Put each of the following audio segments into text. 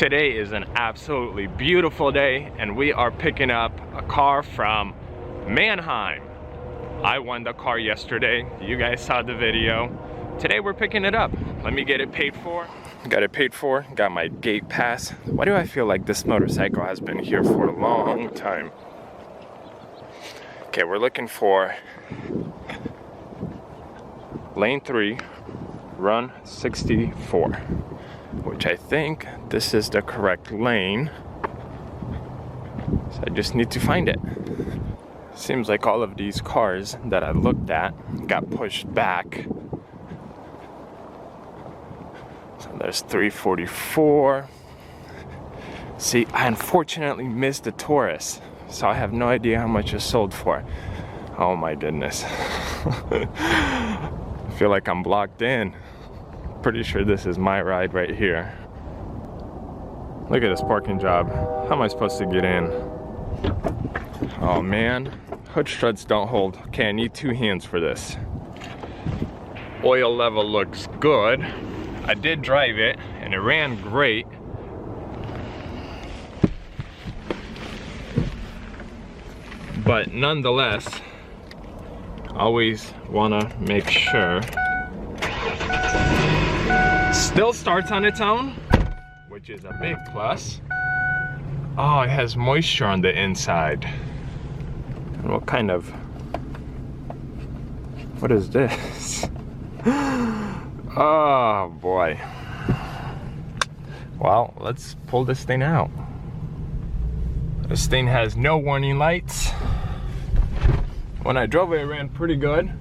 Today is an absolutely beautiful day and we are picking up a car from Mannheim. I won the car yesterday. You guys saw the video. Today we're picking it up. Let me get it paid for. Got it paid for, got my gate pass. Why do I feel like this motorcycle has been here for a long time? Okay, we're looking for lane 3, run 64. Which I think this is the correct lane. So I just need to find it. Seems like all of these cars that I looked at got pushed back. So there's 344. See, I unfortunately missed the Taurus, so I have no idea how much it's sold for. Oh my goodness. I feel like I'm blocked in. Pretty sure this is my ride right here. Look at this parking job. How am I supposed to get in? Oh man, hood struts don't hold. Okay, I need 2 hands for this. Oil level looks good. I did drive it and it ran great. But nonetheless, always wanna make sure. Still starts on its own, which is a big plus. Oh, it has moisture on the inside. And what kind of, what is this? Oh boy. Well, let's pull this thing out. This thing has no warning lights. When I drove it, it ran pretty good.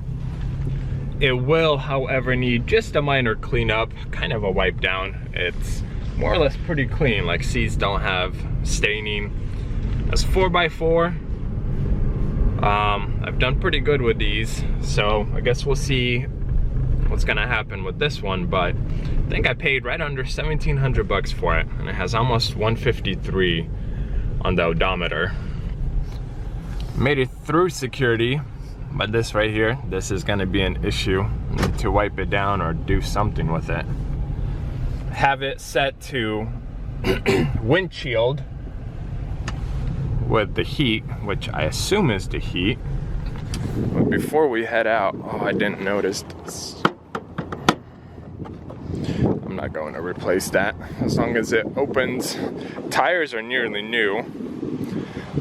It will, however, need just a minor cleanup, kind of a wipe down. It's more or less pretty clean, like seats don't have staining. It's 4x4. I've done pretty good with these, so I guess we'll see what's gonna happen with this one, but I think I paid right under 1,700 bucks for it, and it has almost 153 on the odometer. Made it through security. But this right here, this is gonna be an issue. I need to wipe it down or do something with it. Have it set to windshield with the heat, which I assume is the heat. But before we head out, oh, I didn't notice this. I'm not going to replace that as long as it opens. Tires are nearly new.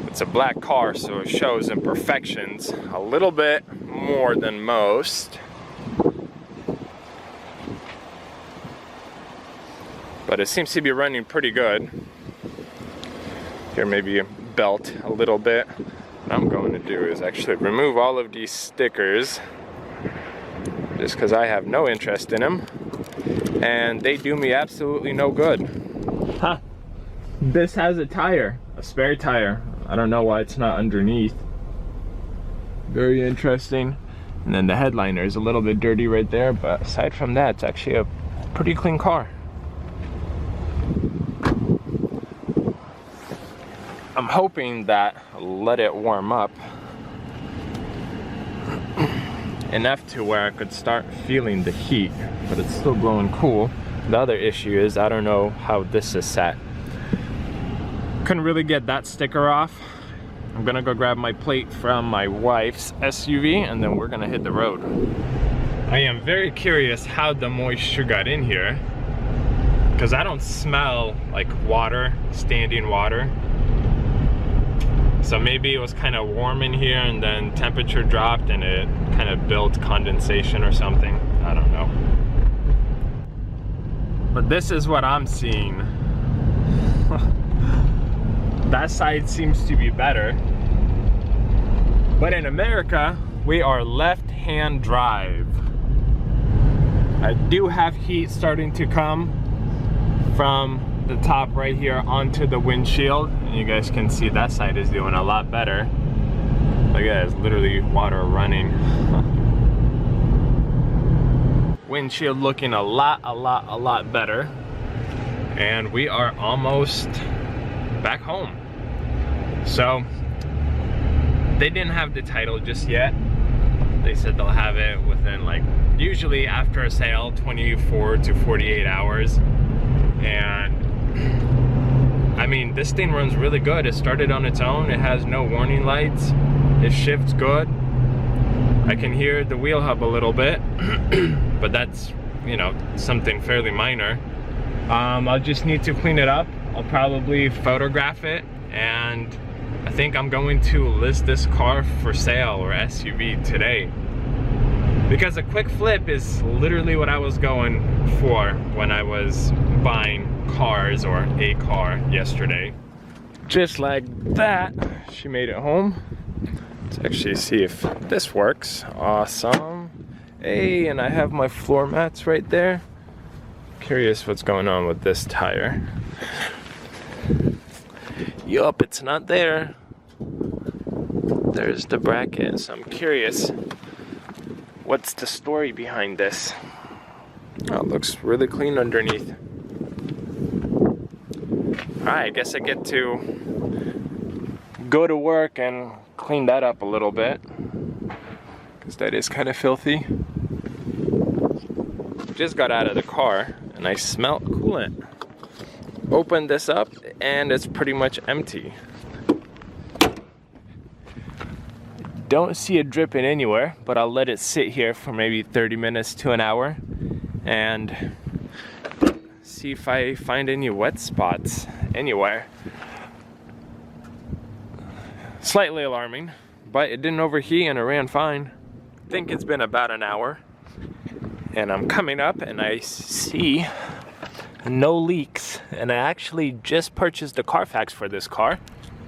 It's a black car, so it shows imperfections a little bit more than most. But it seems to be running pretty good. Here maybe belt a little bit. What I'm going to do is actually remove all of these stickers just because I have no interest in them. And they do me absolutely no good. Huh. This has a tire, a spare tire. I don't know why it's not underneath. Very interesting. And then the headliner is a little bit dirty right there, but aside from that, it's actually a pretty clean car. I'm hoping that I'll let it warm up enough to where I could start feeling the heat, but it's still blowing cool. The other issue is I don't know how this is set. Couldn't really get that sticker off. I'm gonna go grab my plate from my wife's SUV and then we're gonna hit the road. I am very curious how the moisture got in here because I don't smell like water, standing water. So maybe it was kind of warm in here and then temperature dropped and it kind of built condensation or something. I don't know. But this is what I'm seeing. That side seems to be better. But in America, we are left-hand drive. I do have heat starting to come from the top right here onto the windshield. And you guys can see that side is doing a lot better. Look at that, it's literally water running. Windshield looking a lot better. And we are almost back home. So they didn't have the title just yet. They said they'll have it within, like, usually after a sale, 24 to 48 hours. And this thing runs really good. It started on its own. It has no warning lights. It shifts good. I can hear the wheel hub a little bit, but that's, you know, something fairly minor. I'll just need to clean it up. I'll probably photograph it, and I think I'm going to list this car for sale, or SUV, today. Because a quick flip is literally what I was going for when I was buying cars, or a car, yesterday. Just like that, she made it home. Let's actually see if this works. Awesome. Hey, and I have my floor mats right there. Curious what's going on with this tire. Yup, it's not there. There's the bracket, so I'm curious. What's the story behind this? Oh, it looks really clean underneath. Alright, I guess I get to go to work and clean that up a little bit, because that is kind of filthy. Just got out of the car and I smelled coolant. Opened this up and it's pretty much empty. Don't see it dripping anywhere, but I'll let it sit here for maybe 30 minutes to an hour and see if I find any wet spots anywhere. Slightly alarming, but it didn't overheat and it ran fine. I think it's been about an hour, and I'm coming up and I see no leaks, and I actually just purchased a Carfax for this car,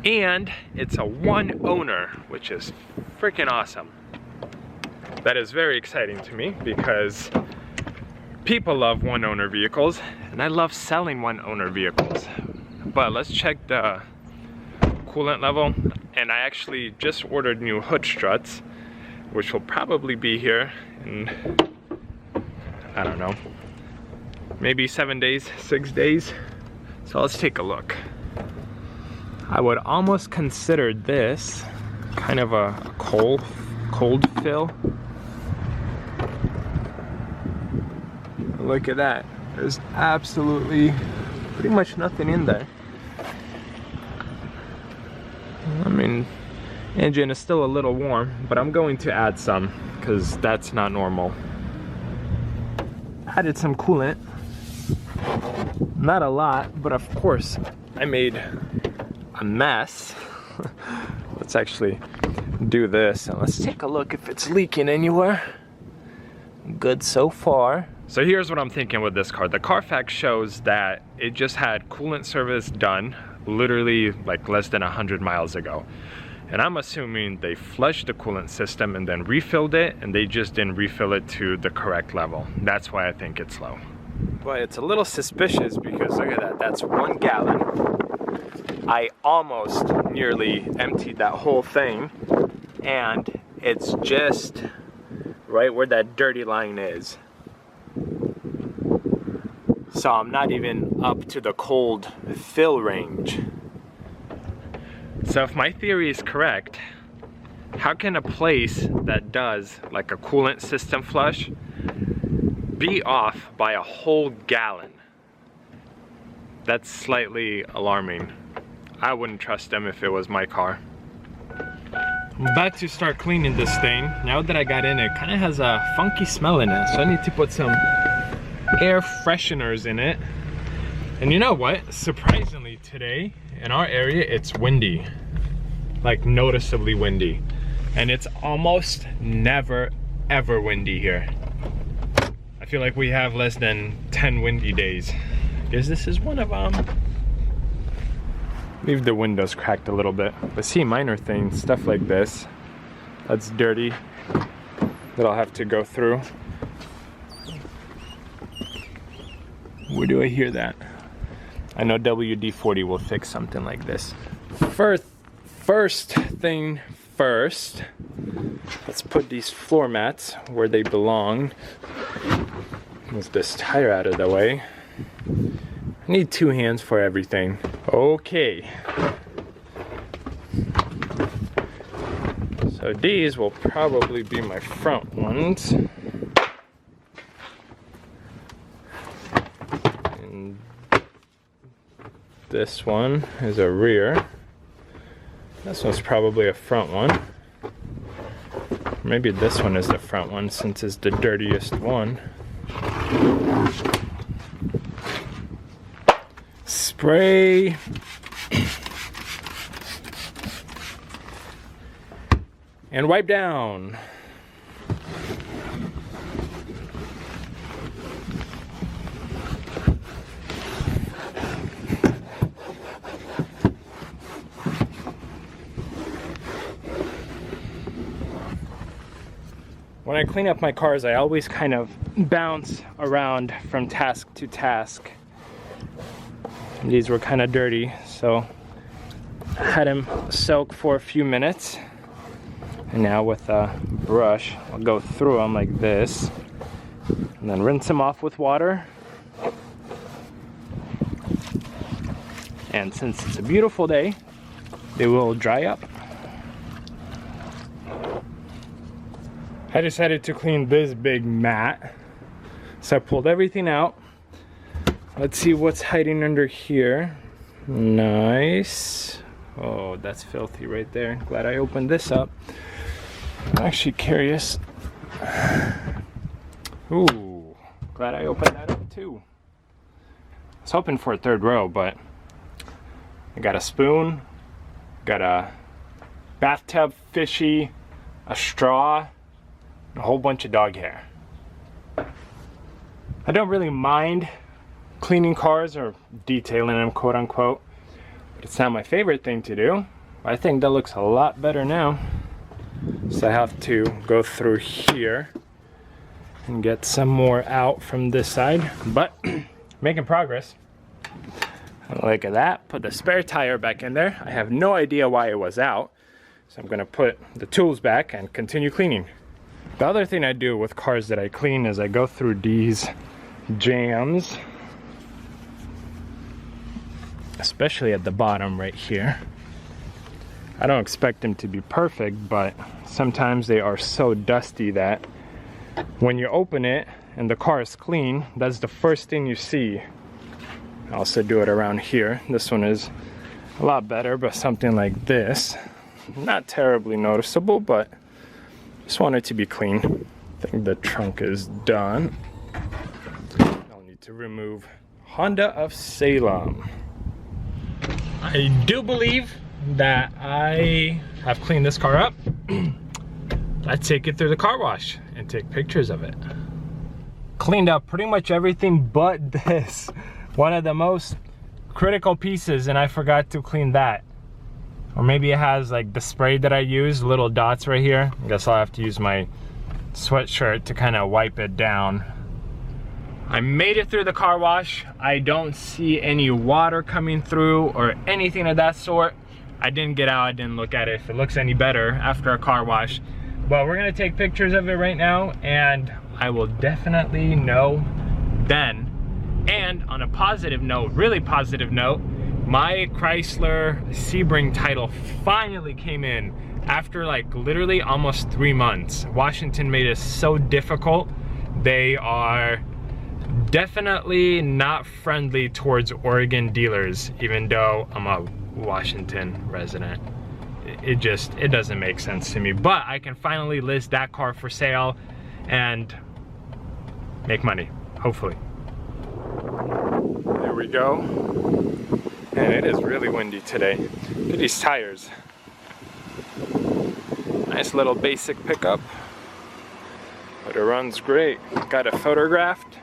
and it's a one owner, which is freaking awesome. That is very exciting to me because people love one owner vehicles and I love selling one owner vehicles. But let's check the coolant level, and I actually just ordered new hood struts, which will probably be here in, I don't know, maybe 7 days, 6 days. So let's take a look. I would almost consider this kind of a cold fill. Look at that. There's absolutely pretty much nothing in there. I mean, engine is still a little warm, but I'm going to add some because that's not normal. Added some coolant. Not a lot, but of course I made a mess. Let's actually do this and let's take a look if it's leaking anywhere. Good so far. So here's what I'm thinking with this car. The Carfax shows that it just had coolant service done literally like less than 100 miles ago. And I'm assuming they flushed the coolant system and then refilled it, and they just didn't refill it to the correct level. That's why I think it's low. But it's a little suspicious because look at that, that's 1 gallon. I almost nearly emptied that whole thing, and it's just right where that dirty line is. So I'm not even up to the cold fill range. So if my theory is correct, how can a place that does like a coolant system flush be off by a whole gallon? That's slightly alarming. I wouldn't trust them if it was my car. I'm about to start cleaning this thing. Now that I got in it, kind of has a funky smell in it, so I need to put some air fresheners in it. And you know what? Surprisingly today, in our area, it's windy. Like noticeably windy. And it's almost never, ever windy here. I feel like we have less than 10 windy days. I guess this is one of them. Leave the windows cracked a little bit. But see, minor things, stuff like this, that's dirty, that I'll have to go through. Where do I hear that? I know WD-40 will fix something like this. First thing first, let's put these floor mats where they belong. Move this tire out of the way. I need 2 hands for everything. Okay. So these will probably be my front ones. And This one is a rear. This one's probably a front one. Maybe this one is the front one since it's the dirtiest one. Spray. And wipe down. When I clean up my cars, I always kind of bounce around from task to task. And these were kind of dirty, so I had them soak for a few minutes. And now with a brush, I'll go through them like this, and then rinse them off with water. And since it's a beautiful day, they will dry up. I decided to clean this big mat, so I pulled everything out. Let's see what's hiding under here. Nice. Oh, that's filthy right there. Glad I opened this up. I'm actually curious. Ooh, glad I opened that up too. I was hoping for a third row, but I got a spoon, got a bathtub fishy, a straw, a whole bunch of dog hair. I don't really mind cleaning cars or detailing them, quote unquote, but it's not my favorite thing to do. I think that looks a lot better now. So I have to go through here and get some more out from this side, but making progress. Look at that, put the spare tire back in there. I have no idea why it was out, so I'm gonna put the tools back and continue cleaning. The other thing I do with cars that I clean is I go through these jams, especially at the bottom right here. I don't expect them to be perfect, but sometimes they are so dusty that when you open it and the car is clean, that's the first thing you see. I also do it around here. This one is a lot better, but something like this, not terribly noticeable, but just want it to be clean. I think the trunk is done. I'll need to remove Honda of Salem. I do believe that I have cleaned this car up. Let's take it through the car wash and take pictures of it. Cleaned up pretty much everything but this. One of the most critical pieces, and I forgot to clean that. Or maybe it has like the spray that I use, little dots right here. I guess I'll have to use my sweatshirt to kind of wipe it down. I made it through the car wash. I don't see any water coming through or anything of that sort. I didn't get out, I didn't look at it if it looks any better after a car wash. But we're gonna take pictures of it right now and I will definitely know then. And on a positive note, really positive note, my Chrysler Sebring title finally came in after like literally almost 3 months. Washington made it so difficult. They are definitely not friendly towards Oregon dealers, even though I'm a Washington resident. It doesn't make sense to me, but I can finally list that car for sale and make money, hopefully. There we go. And it is really windy today. Look at these tires. Nice little basic pickup, but it runs great. Got it photographed.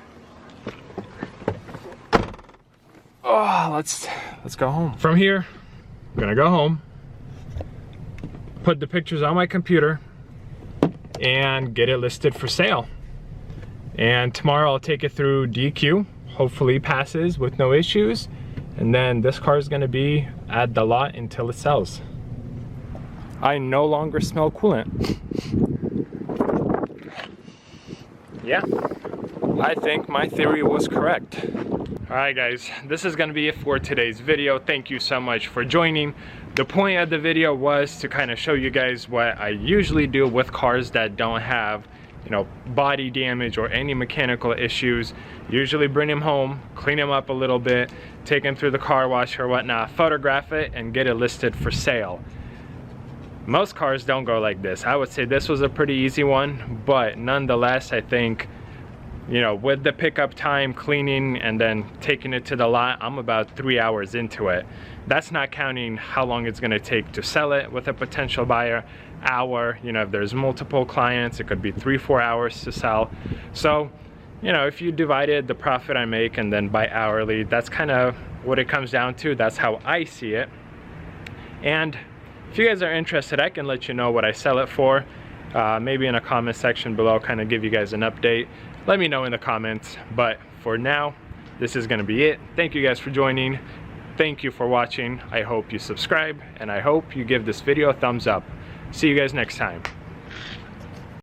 Oh, let's go home. From here, I'm gonna go home, put the pictures on my computer, and get it listed for sale. And tomorrow I'll take it through DQ, hopefully passes with no issues, and then this car is gonna be at the lot until it sells. I no longer smell coolant. Yeah, I think my theory was correct. Alright guys, this is going to be it for today's video. Thank you so much for joining. The point of the video was to kind of show you guys what I usually do with cars that don't have you know, body damage or any mechanical issues, usually bring him home, clean him up a little bit, take him through the car wash or whatnot, photograph it, and get it listed for sale. Most cars don't go like this. I would say this was a pretty easy one, but nonetheless, I think, you know, with the pickup time, cleaning, and then taking it to the lot, I'm about 3 hours into it. That's not counting how long it's gonna take to sell it with a potential buyer. Hour, you know, if there's multiple clients, it could be 3-4 hours to sell. So, you know, if you divided the profit I make and then by hourly, that's kind of what it comes down to. That's how I see it. And if you guys are interested, I can let you know what I sell it for. Maybe in a comment section below, kind of give you guys an update. Let me know in the comments. But for now, this is gonna be it. Thank you guys for joining. Thank you for watching. I hope you subscribe, and I hope you give this video a thumbs up. See you guys next time.